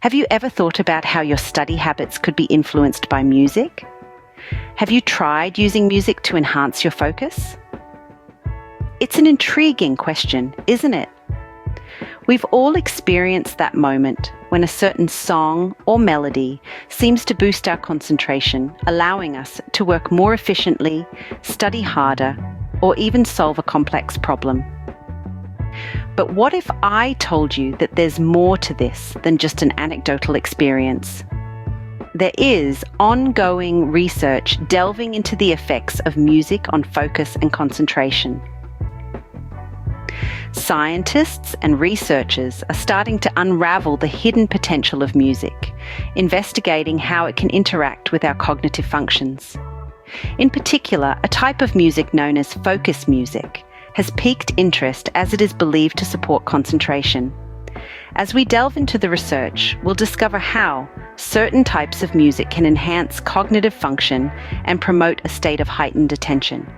Have you ever thought about how your study habits could be influenced by music? Have you tried using music to enhance your focus? It's an intriguing question, isn't it? We've all experienced that moment when a certain song or melody seems to boost our concentration, allowing us to work more efficiently, study harder, or even solve a complex problem. But what if I told you that there's more to this than just an anecdotal experience? There is ongoing research delving into the effects of music on focus and concentration. Scientists and researchers are starting to unravel the hidden potential of music, investigating how it can interact with our cognitive functions. In particular, a type of music known as focus music has piqued interest as it is believed to support concentration. As we delve into the research, we'll discover how certain types of music can enhance cognitive function and promote a state of heightened attention.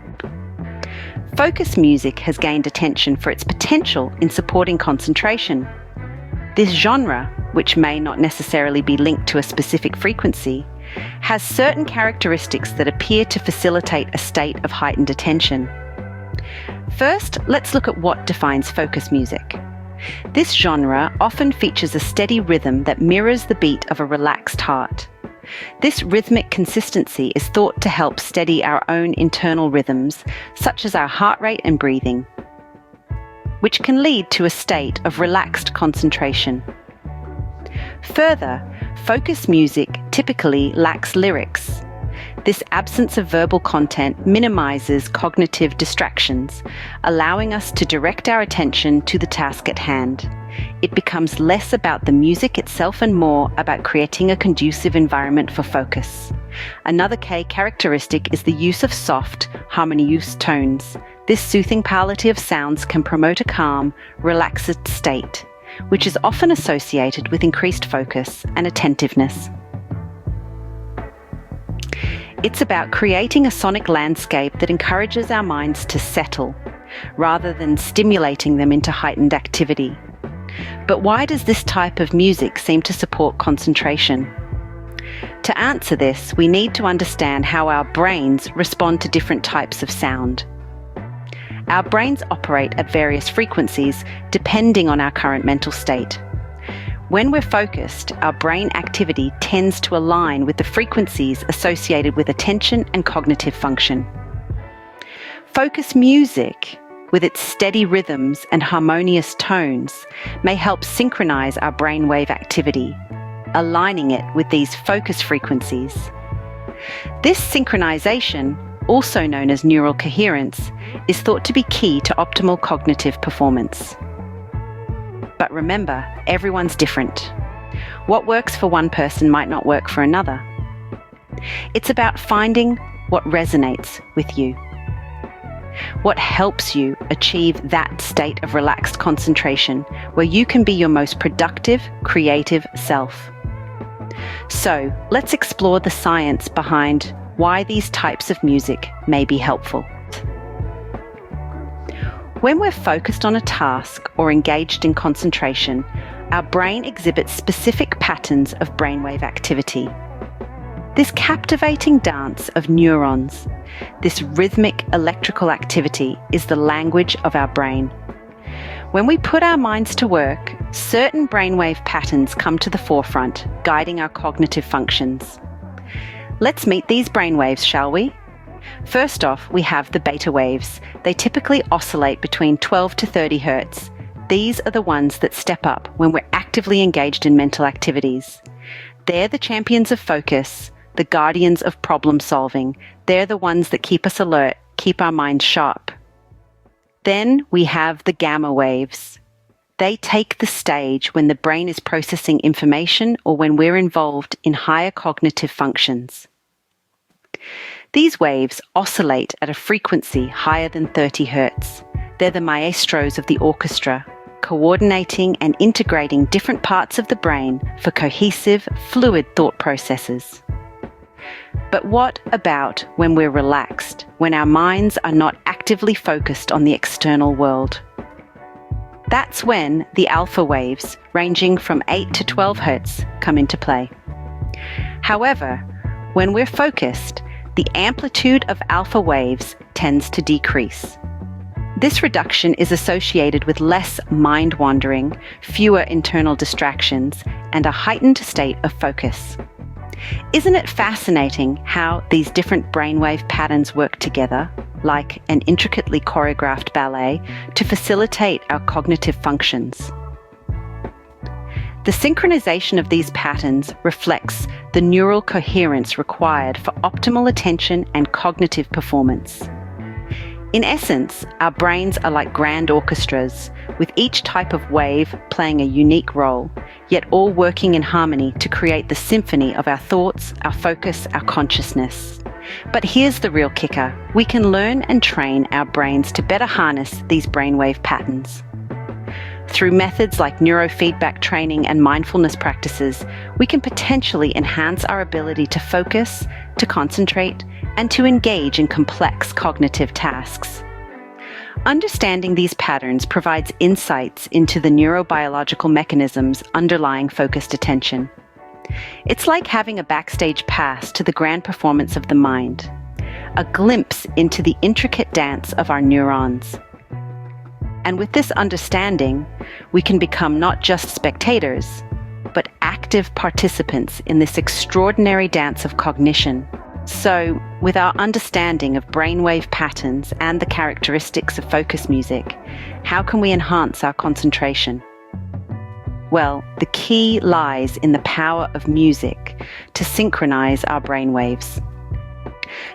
Focus music has gained attention for its potential in supporting concentration. This genre, which may not necessarily be linked to a specific frequency, has certain characteristics that appear to facilitate a state of heightened attention. First, let's look at what defines focus music. This genre often features a steady rhythm that mirrors the beat of a relaxed heart. This rhythmic consistency is thought to help steady our own internal rhythms, such as our heart rate and breathing, which can lead to a state of relaxed concentration. Further, focus music typically lacks lyrics. This absence of verbal content minimizes cognitive distractions, allowing us to direct our attention to the task at hand. It becomes less about the music itself and more about creating a conducive environment for focus. Another key characteristic is the use of soft, harmonious tones. This soothing palette of sounds can promote a calm, relaxed state, which is often associated with increased focus and attentiveness. It's about creating a sonic landscape that encourages our minds to settle, rather than stimulating them into heightened activity. But why does this type of music seem to support concentration? To answer this, we need to understand how our brains respond to different types of sound. Our brains operate at various frequencies depending on our current mental state. When we're focused, our brain activity tends to align with the frequencies associated with attention and cognitive function. Focus music, with its steady rhythms and harmonious tones, may help synchronize our brainwave activity, aligning it with these focus frequencies. This synchronization, also known as neural coherence, is thought to be key to optimal cognitive performance. But remember, everyone's different. What works for one person might not work for another. It's about finding what resonates with you. What helps you achieve that state of relaxed concentration where you can be your most productive, creative self. So, let's explore the science behind why these types of music may be helpful. When we're focused on a task or engaged in concentration, our brain exhibits specific patterns of brainwave activity. This captivating dance of neurons, this rhythmic electrical activity, is the language of our brain. When we put our minds to work, certain brainwave patterns come to the forefront, guiding our cognitive functions. Let's meet these brainwaves, shall we? First off, we have the beta waves. They typically oscillate between 12 to 30 hertz. These are the ones that step up when we're actively engaged in mental activities. They're the champions of focus, the guardians of problem solving. They're the ones that keep us alert, keep our minds sharp. Then we have the gamma waves. They take the stage when the brain is processing information or when we're involved in higher cognitive functions. These waves oscillate at a frequency higher than 30 hertz. They're the maestros of the orchestra, coordinating and integrating different parts of the brain for cohesive, fluid thought processes. But what about when we're relaxed, when our minds are not actively focused on the external world? That's when the alpha waves, ranging from 8 to 12 Hz, come into play. However, when we're focused, the amplitude of alpha waves tends to decrease. This reduction is associated with less mind wandering, fewer internal distractions, and a heightened state of focus. Isn't it fascinating how these different brainwave patterns work together, like an intricately choreographed ballet, to facilitate our cognitive functions? The synchronization of these patterns reflects the neural coherence required for optimal attention and cognitive performance. In essence, our brains are like grand orchestras, with each type of wave playing a unique role, yet all working in harmony to create the symphony of our thoughts, our focus, our consciousness. But here's the real kicker: we can learn and train our brains to better harness these brainwave patterns. Through methods like neurofeedback training and mindfulness practices, we can potentially enhance our ability to focus, to concentrate, and to engage in complex cognitive tasks. Understanding these patterns provides insights into the neurobiological mechanisms underlying focused attention. It's like having a backstage pass to the grand performance of the mind, a glimpse into the intricate dance of our neurons. And with this understanding, we can become not just spectators, but active participants in this extraordinary dance of cognition. So, with our understanding of brainwave patterns and the characteristics of focus music, how can we enhance our concentration? Well, the key lies in the power of music to synchronize our brainwaves.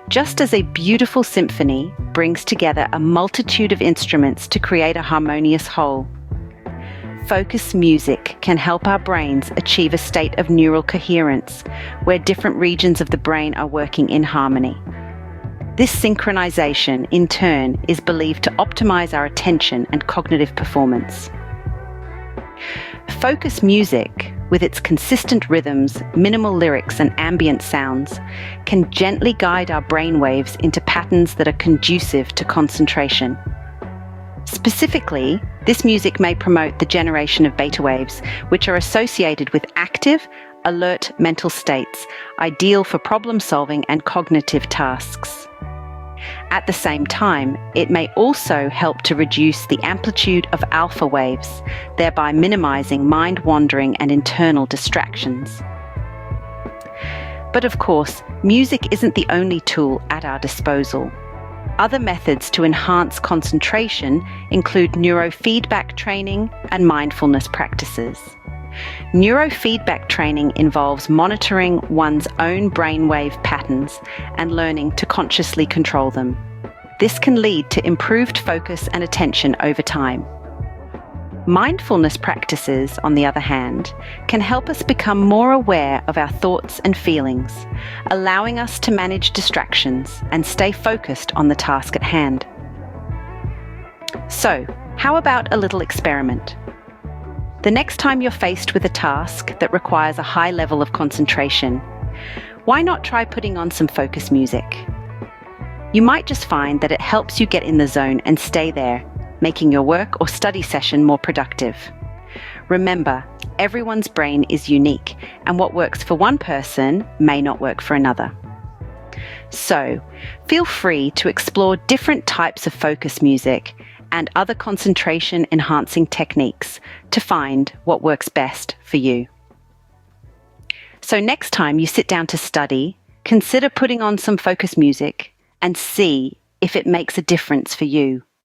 Just as a beautiful symphony brings together a multitude of instruments to create a harmonious whole, focus music can help our brains achieve a state of neural coherence where different regions of the brain are working in harmony. This synchronization, in turn, is believed to optimize our attention and cognitive performance. Focus music, with its consistent rhythms, minimal lyrics, and ambient sounds, can gently guide our brainwaves into patterns that are conducive to concentration. Specifically, this music may promote the generation of beta waves, which are associated with active, alert mental states, ideal for problem-solving and cognitive tasks. At the same time, it may also help to reduce the amplitude of alpha waves, thereby minimizing mind-wandering and internal distractions. But of course, music isn't the only tool at our disposal. Other methods to enhance concentration include neurofeedback training and mindfulness practices. Neurofeedback training involves monitoring one's own brainwave patterns and learning to consciously control them. This can lead to improved focus and attention over time. Mindfulness practices, on the other hand, can help us become more aware of our thoughts and feelings, allowing us to manage distractions and stay focused on the task at hand. So, how about a little experiment? The next time you're faced with a task that requires a high level of concentration, why not try putting on some focus music? You might just find that it helps you get in the zone and stay there, making your work or study session more productive. Remember, everyone's brain is unique, and what works for one person may not work for another. So, feel free to explore different types of focus music and other concentration-enhancing techniques to find what works best for you. So next time you sit down to study, consider putting on some focus music and see if it makes a difference for you.